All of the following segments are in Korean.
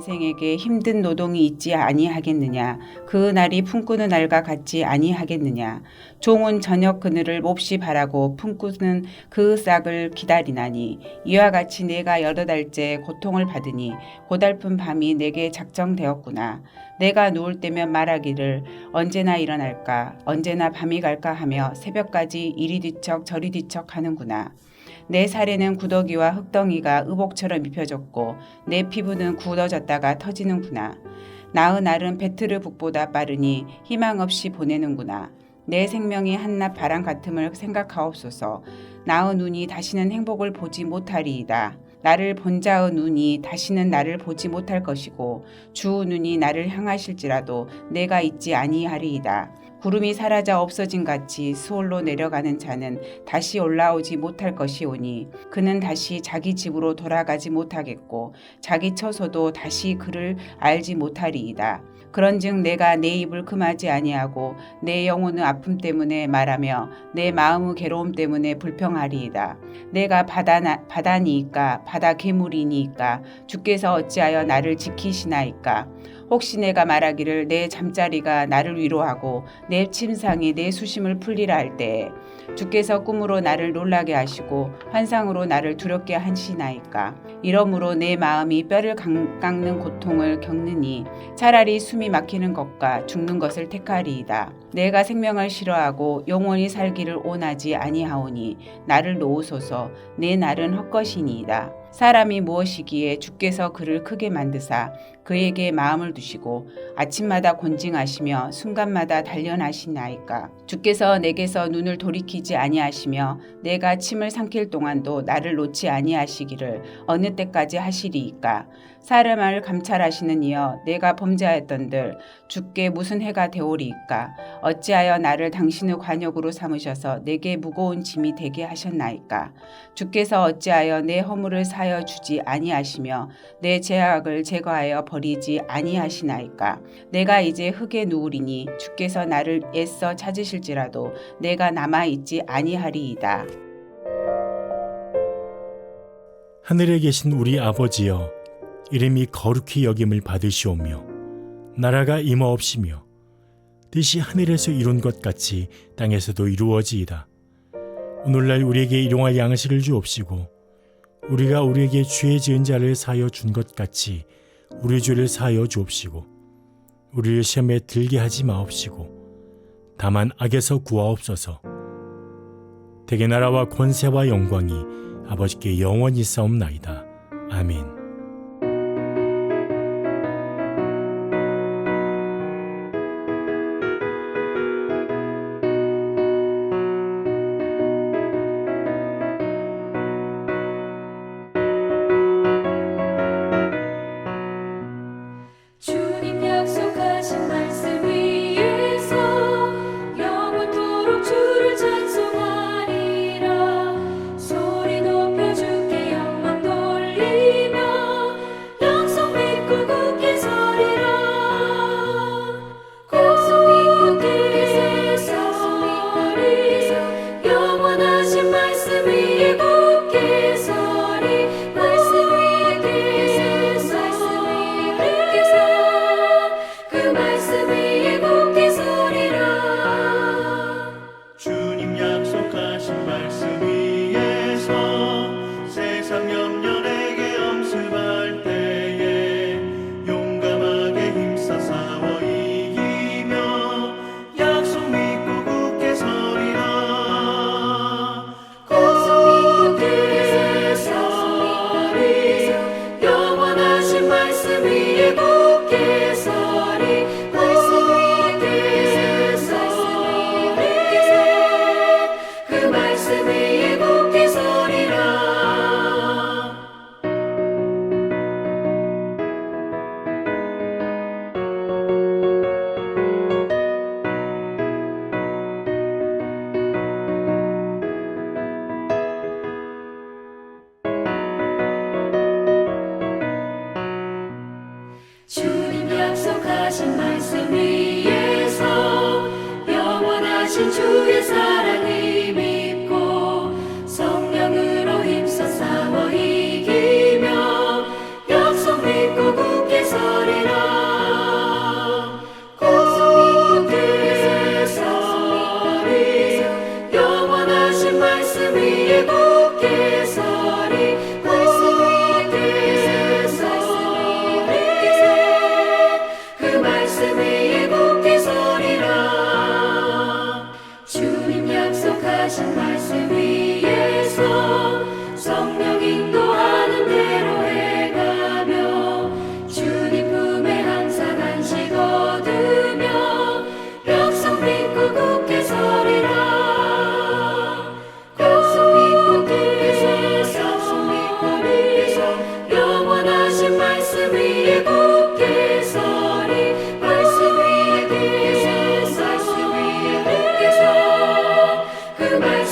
인생에게 힘든 노동이 있지 아니하겠느냐. 그 날이 품꾸는 날과 같지 아니하겠느냐. 종은 저녁 그늘을 몹시 바라고 품꾸는 그 싹을 기다리나니 이와 같이 내가 여러 달째 고통을 받으니 고달픈 밤이 내게 작정되었구나. 내가 누울 때면 말하기를 언제나 일어날까 언제나 밤이 갈까 하며 새벽까지 이리 뒤척 저리 뒤척 하는구나. 내 살에는 구더기와 흙덩이가 의복처럼 입혀졌고 내 피부는 굳어졌다가 터지는구나. 나의 날은 배트르 북보다 빠르니 희망 없이 보내는구나. 내 생명이 한낱 바람 같음을 생각하옵소서. 나의 눈이 다시는 행복을 보지 못하리이다. 나를 본 자의 눈이 다시는 나를 보지 못할 것이고 주 눈이 나를 향하실지라도 내가 있지 아니하리이다. 구름이 사라져 없어진 같이 수월로 내려가는 자는 다시 올라오지 못할 것이오니 그는 다시 자기 집으로 돌아가지 못하겠고 자기 처소도 다시 그를 알지 못하리이다. 그런즉 내가 내 입을 금하지 아니하고 내 영혼의 아픔 때문에 말하며 내 마음의 괴로움 때문에 불평하리이다. 내가 바다니이까 바다 괴물이니이까 주께서 어찌하여 나를 지키시나이까. 혹시 내가 말하기를 내 잠자리가 나를 위로하고 내 침상이 내 수심을 풀리라 할 때에 주께서 꿈으로 나를 놀라게 하시고 환상으로 나를 두렵게 하시나이까. 이러므로 내 마음이 뼈를 깎는 고통을 겪느니 차라리 숨이 막히는 것과 죽는 것을 택하리이다. 내가 생명을 싫어하고 영원히 살기를 원하지 아니하오니 나를 놓으소서. 내 날은 헛것이니이다. 사람이 무엇이기에 주께서 그를 크게 만드사 그에게 마음을 두시고 아침마다 곤징하시며 순간마다 단련하시나이까. 주께서 내게서 눈을 돌이키지 아니하시며 내가 침을 삼킬 동안도 나를 놓지 아니하시기를 어느 때까지 하시리이까. 사람을 감찰하시는 이여 내가 범죄하였던들 주께 무슨 해가 되오리이까. 어찌하여 나를 당신의 관역으로 삼으셔서 내게 무거운 짐이 되게 하셨나이까. 주께서 어찌하여 내 허물을 사여 주지 아니하시며 내 죄악을 제거하여 버리지 아니하시나이까. 내가 이제 흙에 누우리니 주께서 나를 애써 찾으실지라도 내가 남아있지 아니하리이다. 하늘에 계신 우리 아버지여, 이름이 거룩히 여김을 받으시오며 나라가 임하옵시며 뜻이 하늘에서 이룬 것 같이 땅에서도 이루어지이다. 오늘날 우리에게 일용할 양식을 주옵시고 우리가 우리에게 죄 지은 자를 사하여 준 것 같이 우리 죄를 사하여 주옵시고 우리를 시험에 들게 하지 마옵시고 다만 악에서 구하옵소서. 대개 나라와 권세와 영광이 아버지께 영원히 싸움나이다. 아멘. 주님 약속하신 말씀 위에서 영원토록 주를 찬송하리라. 소리 높여 주께 영광 돌리며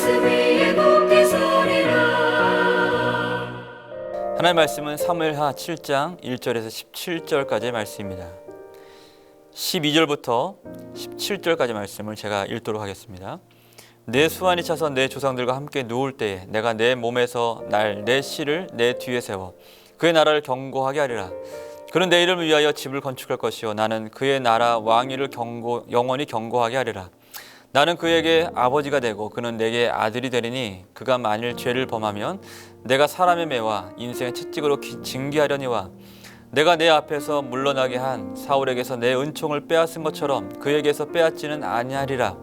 말씀 위에 굳게 서리라. 하나님의 말씀은 사무엘하 7장 1절에서 17절까지의 말씀입니다. 12절부터 17절까지 말씀을 제가 읽도록 하겠습니다. 내 수완이 차서 내 조상들과 함께 누울 때에 내가 내 몸에서 내 씨를 내 뒤에 세워 그의 나라를 견고하게 하리라. 그는 내 이름을 위하여 집을 건축할 것이요 나는 그의 나라 왕위를 영원히 견고하게 하리라. 나는 그에게 아버지가 되고 그는 내게 아들이 되리니 그가 만일 죄를 범하면 내가 사람의 매와 인생의 채찍으로 징계하려니와 내가 내 앞에서 물러나게 한 사울에게서 내 은총을 빼앗은 것처럼 그에게서 빼앗지는 아니하리라.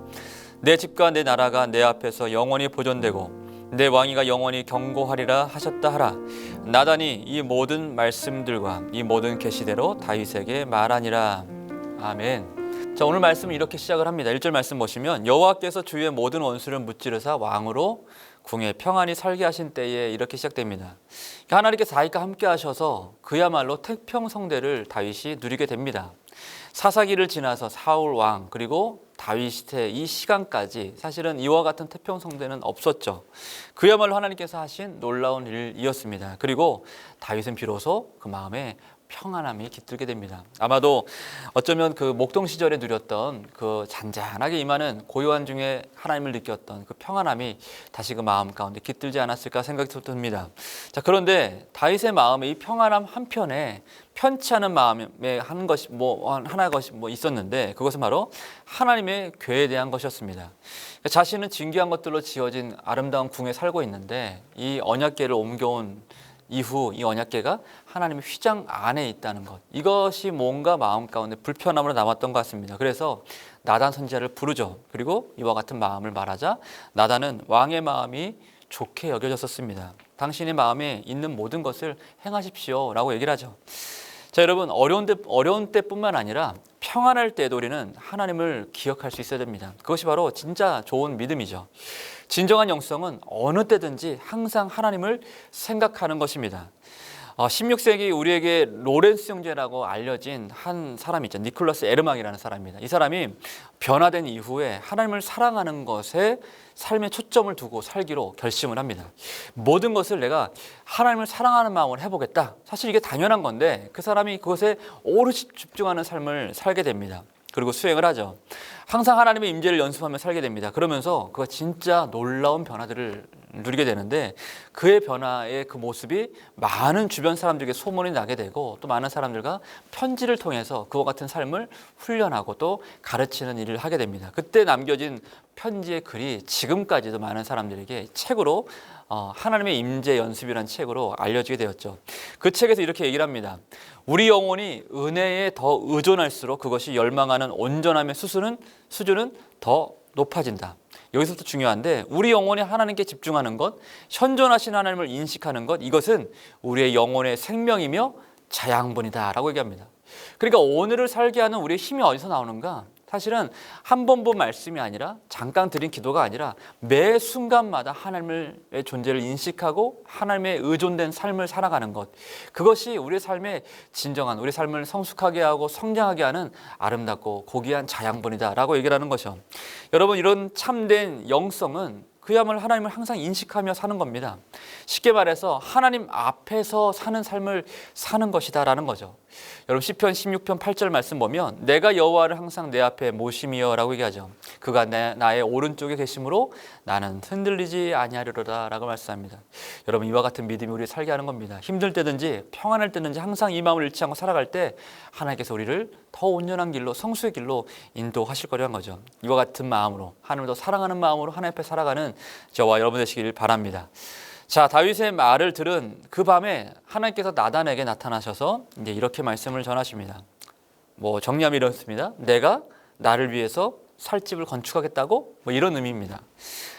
내 집과 내 나라가 내 앞에서 영원히 보존되고 내 왕위가 영원히 견고하리라 하셨다 하라. 나단이 이 모든 말씀들과 이 모든 계시대로 다윗에게 말하니라. 아멘. 자, 오늘 말씀을 이렇게 시작을 합니다. 1절 말씀 보시면 여호와께서 주의 모든 원수를 무찌르사 왕으로 궁에 평안히 살게 하신 때에 이렇게 시작됩니다. 하나님께서 다윗과 함께 하셔서 그야말로 태평성대를 다윗이 누리게 됩니다. 사사기를 지나서 사울 왕 그리고 다윗의 이 시간까지 사실은 이와 같은 태평성대는 없었죠. 그야말로 하나님께서 하신 놀라운 일이었습니다. 그리고 다윗은 비로소 그 마음에 평안함이 깃들게 됩니다. 아마도 어쩌면 그 목동 시절에 누렸던 그 잔잔하게 임하는 고요한 중에 하나님을 느꼈던 그 평안함이 다시 그 마음 가운데 깃들지 않았을까 생각이 듭니다. 자, 그런데 다윗의 마음에 이 평안함 한편에 편치 않은 마음에 하나가 있었는데 그것은 바로 하나님의 괴에 대한 것이었습니다. 자신은 진귀한 것들로 지어진 아름다운 궁에 살고 있는데 이 언약궤를 옮겨온 이후 이 언약궤가 하나님의 휘장 안에 있다는 것, 이것이 뭔가 마음 가운데 불편함으로 남았던 것 같습니다. 그래서 나단 선지자를 부르죠. 그리고 이와 같은 마음을 말하자 나단은 왕의 마음이 좋게 여겨졌었습니다. 당신의 마음에 있는 모든 것을 행하십시오 라고 얘기를 하죠. 자, 여러분, 어려운 때뿐만 아니라 평안할 때에도 우리는 하나님을 기억할 수 있어야 됩니다. 그것이 바로 진짜 좋은 믿음이죠. 진정한 영성은 어느 때든지 항상 하나님을 생각하는 것입니다. 16세기 우리에게 로렌스 형제라고 알려진 한 사람이 있죠. 니콜라스 에르망이라는 사람입니다. 이 사람이 변화된 이후에 하나님을 사랑하는 것에 삶의 초점을 두고 살기로 결심을 합니다. 모든 것을 내가 하나님을 사랑하는 마음으로 해보겠다. 사실 이게 당연한 건데 그 사람이 그것에 오롯이 집중하는 삶을 살게 됩니다. 그리고 수행을 하죠. 항상 하나님의 임재를 연습하며 살게 됩니다. 그러면서 그가 진짜 놀라운 변화들을 누리게 되는데 그의 변화의 그 모습이 많은 주변 사람들에게 소문이 나게 되고 또 많은 사람들과 편지를 통해서 그와 같은 삶을 훈련하고 또 가르치는 일을 하게 됩니다. 그때 남겨진 편지의 글이 지금까지도 많은 사람들에게 책으로 하나님의 임재 연습이라는 책으로 알려지게 되었죠. 그 책에서 이렇게 얘기를 합니다. 우리 영혼이 은혜에 더 의존할수록 그것이 열망하는 온전함의 수준은 더 높아진다. 여기서부터 중요한데 우리 영혼이 하나님께 집중하는 것, 현존하신 하나님을 인식하는 것, 이것은 우리의 영혼의 생명이며 자양분이다 라고 얘기합니다. 그러니까 오늘을 살게 하는 우리의 힘이 어디서 나오는가? 사실은 한 번 본 말씀이 아니라 잠깐 드린 기도가 아니라 매 순간마다 하나님의 존재를 인식하고 하나님의 의존된 삶을 살아가는 것, 그것이 우리의 삶에 진정한 우리 삶을 성숙하게 하고 성장하게 하는 아름답고 고귀한 자양분이다 라고 얘기를 하는 것이죠. 여러분, 이런 참된 영성은 그야말로 하나님을 항상 인식하며 사는 겁니다. 쉽게 말해서 하나님 앞에서 사는 삶을 사는 것이다 라는 거죠. 여러분, 시편 16편 8절 말씀 보면 내가 여호와를 항상 내 앞에 모심이여 라고 얘기하죠. 그가 나의 오른쪽에 계심으로 나는 흔들리지 아니하리로다 라고 말씀합니다. 여러분, 이와 같은 믿음이 우리를 살게 하는 겁니다. 힘들 때든지 평안할 때든지 항상 이 마음을 잃지 않고 살아갈 때 하나님께서 우리를 더 온전한 길로, 성수의 길로 인도하실 거라는 거죠. 이와 같은 마음으로, 하나님을 더 사랑하는 마음으로 하나님 앞에 살아가는 저와 여러분 되시길 바랍니다. 자, 다윗의 말을 들은 그 밤에 하나님께서 나단에게 나타나셔서 이제 이렇게 말씀을 전하십니다. 정리하면 이렇습니다. 내가 나를 위해서 살 집을 건축하겠다고? 이런 의미입니다.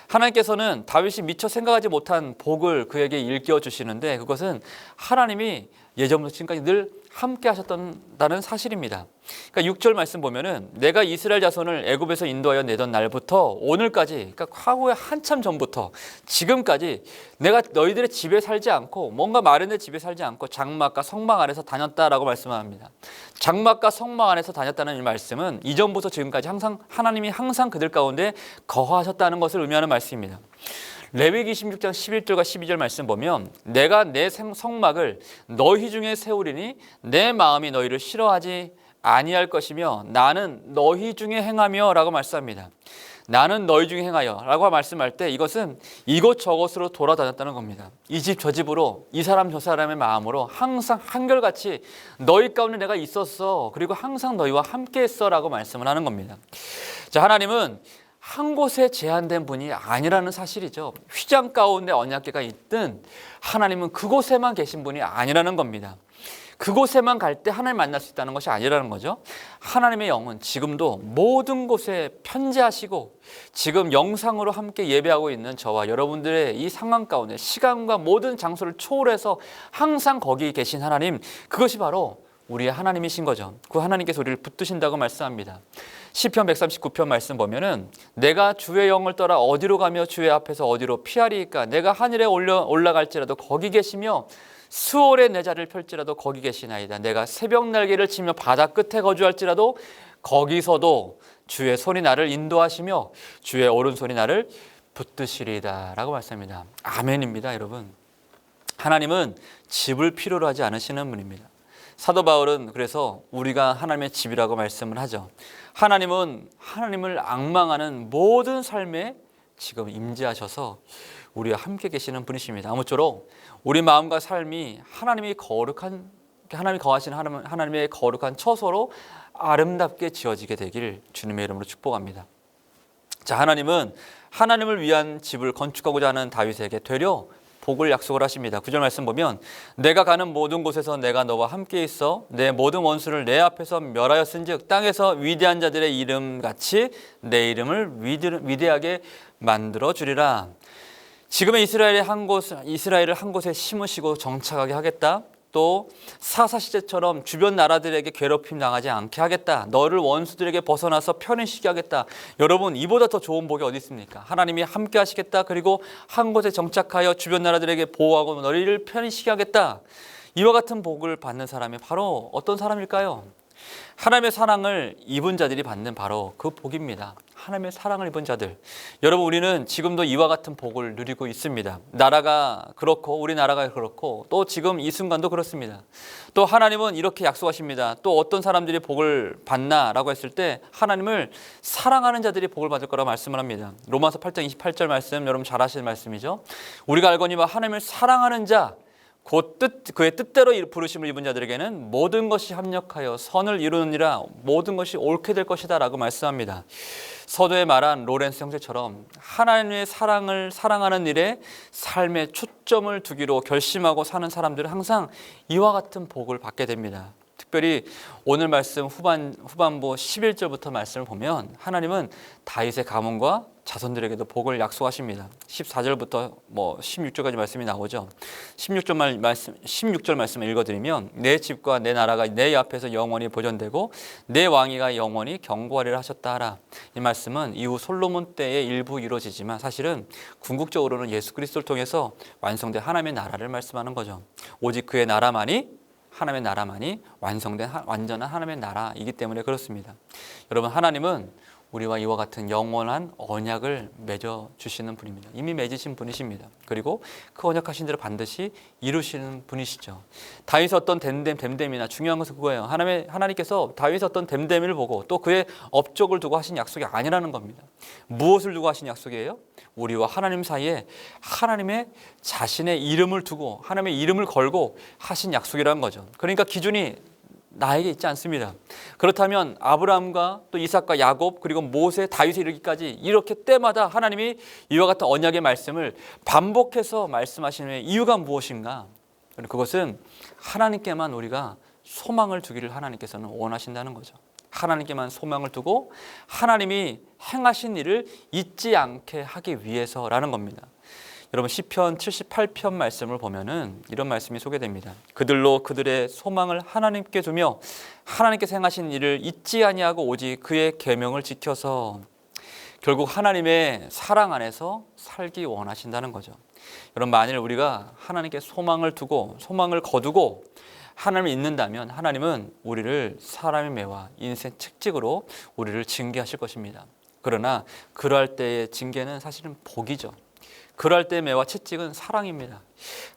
하나님께서는 다윗이 미처 생각하지 못한 복을 그에게 일깨워 주시는데 그것은 하나님이 예전부터 지금까지 늘 함께 하셨다는 사실입니다. 그러니까 6절 말씀 보면은 내가 이스라엘 자손을 애굽에서 인도하여 내던 날부터 오늘까지, 그러니까 과거에 한참 전부터 지금까지 내가 너희들의 집에 살지 않고 뭔가 마련된 집에 살지 않고 장막과 성막 안에서 다녔다라고 말씀합니다. 장막과 성막 안에서 다녔다는 이 말씀은 이전부터 지금까지 항상 하나님이 항상 그들 가운데 거하셨다는 것을 의미하는 말씀입니다. 레위기 26장 11절과 12절 말씀 보면 내가 내 성막을 너희 중에 세우리니 내 마음이 너희를 싫어하지 아니할 것이며 나는 너희 중에 행하며 라고 말씀합니다. 나는 너희 중에 행하여 라고 말씀할 때 이것은 이곳저곳으로 돌아다녔다는 겁니다. 이 집 저 집으로 이 사람 저 사람의 마음으로 항상 한결같이 너희 가운데 내가 있었어, 그리고 항상 너희와 함께 했어 라고 말씀을 하는 겁니다. 자, 하나님은 한 곳에 제한된 분이 아니라는 사실이죠. 휘장 가운데 언약궤가 있든 하나님은 그곳에만 계신 분이 아니라는 겁니다. 그곳에만 갈 때 하나님 만날 수 있다는 것이 아니라는 거죠. 하나님의 영은 지금도 모든 곳에 편재하시고 지금 영상으로 함께 예배하고 있는 저와 여러분들의 이 상황 가운데 시간과 모든 장소를 초월해서 항상 거기 계신 하나님, 그것이 바로 우리의 하나님이신 거죠. 그 하나님께서 우리를 붙드신다고 말씀합니다. 시편 139편 말씀 보면은 내가 주의 영을 떠나 어디로 가며 주의 앞에서 어디로 피하리이까? 내가 하늘에 올라갈지라도 거기 계시며 수월에 내 자리를 펼지라도 거기 계시나이다. 내가 새벽 날개를 치며 바다 끝에 거주할지라도 거기서도 주의 손이 나를 인도하시며 주의 오른손이 나를 붙드시리이다 라고 말씀합니다. 아멘입니다. 여러분, 하나님은 집을 필요로 하지 않으시는 분입니다. 사도 바울은 그래서 우리가 하나님의 집이라고 말씀을 하죠. 하나님은 하나님을 앙망하는 모든 삶에 지금 임재하셔서 우리와 함께 계시는 분이십니다. 아무쪼록 우리 마음과 삶이 하나님이 거하시는 하나님의 거룩한 처소로 아름답게 지어지게 되길 주님의 이름으로 축복합니다. 자, 하나님은 하나님을 위한 집을 건축하고자 하는 다윗에게 되려 복을 약속을 하십니다. 9절 말씀 보면 내가 가는 모든 곳에서 내가 너와 함께 있어 내 모든 원수를 내 앞에서 멸하였은즉 땅에서 위대한 자들의 이름같이 내 이름을 위대하게 만들어 주리라. 지금의 이스라엘을 한 곳에 심으시고 정착하게 하겠다. 또 사사 시대처럼 주변 나라들에게 괴롭힘 당하지 않게 하겠다. 너를 원수들에게 벗어나서 편히 쉬게 하겠다. 여러분, 이보다 더 좋은 복이 어디 있습니까? 하나님이 함께 하시겠다. 그리고 한 곳에 정착하여 주변 나라들에게 보호하고 너희를 편히 쉬게 하겠다. 이와 같은 복을 받는 사람이 바로 어떤 사람일까요? 하나님의 사랑을 입은 자들이 받는 바로 그 복입니다. 하나님의 사랑을 입은 자들. 여러분, 우리는 지금도 이와 같은 복을 누리고 있습니다. 나라가 그렇고 우리나라가 그렇고 또 지금 이 순간도 그렇습니다. 또 하나님은 이렇게 약속하십니다. 또 어떤 사람들이 복을 받나라고 했을 때 하나님을 사랑하는 자들이 복을 받을 거라고 말씀을 합니다. 로마서 8장 28절 말씀, 여러분 잘 아시는 말씀이죠. 우리가 알거니와 하나님을 사랑하는 자 곧 그의 뜻대로 부르심을 입은 자들에게는 모든 것이 합력하여 선을 이루느니라. 모든 것이 옳게 될 것이다 라고 말씀합니다. 서두에 말한 로렌스 형제처럼 하나님의 사랑을 사랑하는 일에 삶의 초점을 두기로 결심하고 사는 사람들은 항상 이와 같은 복을 받게 됩니다. 특별히 오늘 말씀 후반부 11절부터 말씀을 보면 하나님은 다윗의 가문과 자손들에게도 복을 약속하십니다. 14절부터 16절까지 말씀이 나오죠. 16절 말씀을 읽어드리면 내 집과 내 나라가 내 앞에서 영원히 보존되고 내 왕위가 영원히 경고하리라 하셨다 하라. 이 말씀은 이후 솔로몬 때에 일부 이루어지지만 사실은 궁극적으로는 예수 그리스도를 통해서 완성된 하나님의 나라를 말씀하는 거죠. 오직 그의 나라만이 하나님의 나라만이 완성된 완전한 하나님의 나라이기 때문에 그렇습니다. 여러분, 하나님은 우리와 이와 같은 영원한 언약을 맺어 주시는 분입니다. 이미 맺으신 분이십니다. 그리고 그 언약하신 대로 반드시 이루시는 분이시죠. 다윗의 어떤 댐댐이나 중요한 것은 그거예요. 하나님께서 다윗의 어떤 댐댐을 보고 또 그의 업적을 두고 하신 약속이 아니라는 겁니다. 무엇을 두고 하신 약속이에요? 우리와 하나님 사이에 하나님의 자신의 이름을 두고 하나님의 이름을 걸고 하신 약속이라는 거죠. 그러니까 기준이 나에게 있지 않습니다. 그렇다면 아브라함과 또 이삭과 야곱 그리고 모세, 다윗에 이르기까지 이렇게 때마다 하나님이 이와 같은 언약의 말씀을 반복해서 말씀하시는 이유가 무엇인가? 그것은 하나님께만 우리가 소망을 두기를 하나님께서는 원하신다는 거죠. 하나님께만 소망을 두고 하나님이 행하신 일을 잊지 않게 하기 위해서라는 겁니다. 여러분 시편 78편 말씀을 보면은 이런 말씀이 소개됩니다. 그들로 그들의 소망을 하나님께 두며 하나님께서 행하신 일을 잊지 아니하고 오직 그의 계명을 지켜서, 결국 하나님의 사랑 안에서 살기 원하신다는 거죠. 여러분, 만일 우리가 하나님께 소망을 두고 소망을 거두고 하나님을 잊는다면 하나님은 우리를 사람의 매와 인생 책찍으로 우리를 징계하실 것입니다. 그러나 그러할 때의 징계는 사실은 복이죠. 그러할 때의 매와 채찍은 사랑입니다.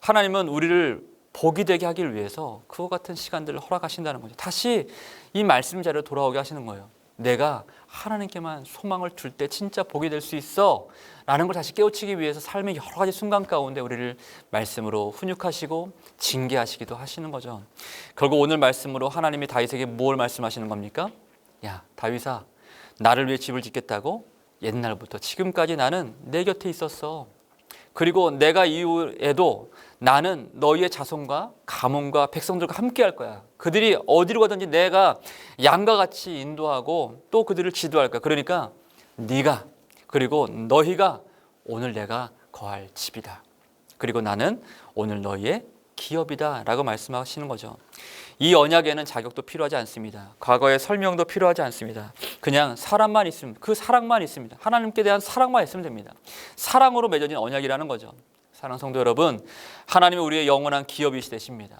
하나님은 우리를 복이 되게 하기 위해서 그와 같은 시간들을 허락하신다는 거죠. 다시 이 말씀 자리로 돌아오게 하시는 거예요. 내가 하나님께만 소망을 둘 때 진짜 복이 될 수 있어 라는 걸 다시 깨우치기 위해서 삶의 여러 가지 순간 가운데 우리를 말씀으로 훈육하시고 징계하시기도 하시는 거죠. 결국 오늘 말씀으로 하나님이 다윗에게 뭘 말씀하시는 겁니까? 야, 다윗아, 나를 위해 집을 짓겠다고? 옛날부터 지금까지 나는 내 곁에 있었어. 그리고 내가 이후에도 나는 너희의 자손과 가문과 백성들과 함께 할 거야. 그들이 어디로 가든지 내가 양과 같이 인도하고 또 그들을 지도할 거야. 그러니까 네가, 그리고 너희가 오늘 내가 거할 집이다. 그리고 나는 오늘 너희의 기업이다 라고 말씀하시는 거죠. 이 언약에는 자격도 필요하지 않습니다. 과거의 설명도 필요하지 않습니다. 그냥 사랑만 있으면, 그 사랑만 있습니다. 하나님께 대한 사랑만 있으면 됩니다. 사랑으로 맺어진 언약이라는 거죠. 사랑하는 성도 여러분, 하나님은 우리의 영원한 기업이 되십니다.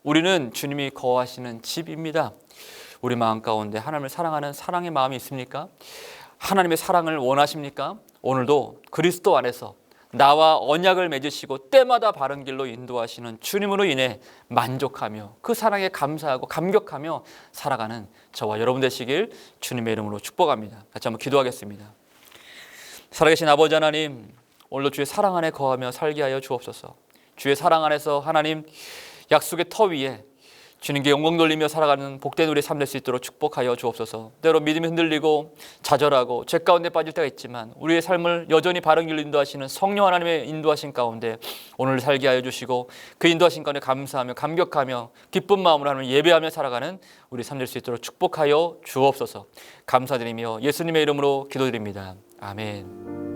우리는 주님이 거하시는 집입니다. 우리 마음 가운데 하나님을 사랑하는 사랑의 마음이 있습니까? 하나님의 사랑을 원하십니까? 오늘도 그리스도 안에서 나와 언약을 맺으시고 때마다 바른 길로 인도하시는 주님으로 인해 만족하며 그 사랑에 감사하고 감격하며 살아가는 저와 여러분 되시길 주님의 이름으로 축복합니다. 같이 한번 기도하겠습니다. 살아계신 아버지 하나님, 오늘도 주의 사랑 안에 거하며 살게 하여 주옵소서. 주의 사랑 안에서 하나님 약속의 터 위에 주님께 영광 돌리며 살아가는 복된 우리의 삶 될 수 있도록 축복하여 주옵소서. 때로 믿음이 흔들리고 좌절하고 죄 가운데 빠질 때가 있지만 우리의 삶을 여전히 바른 길로 인도하시는 성령 하나님의 인도하신 가운데 오늘 살게 하여 주시고 그 인도하신 가운데 감사하며 감격하며 기쁜 마음으로 하나님을 예배하며 살아가는 우리 삶 될 수 있도록 축복하여 주옵소서. 감사드리며 예수님의 이름으로 기도드립니다. 아멘.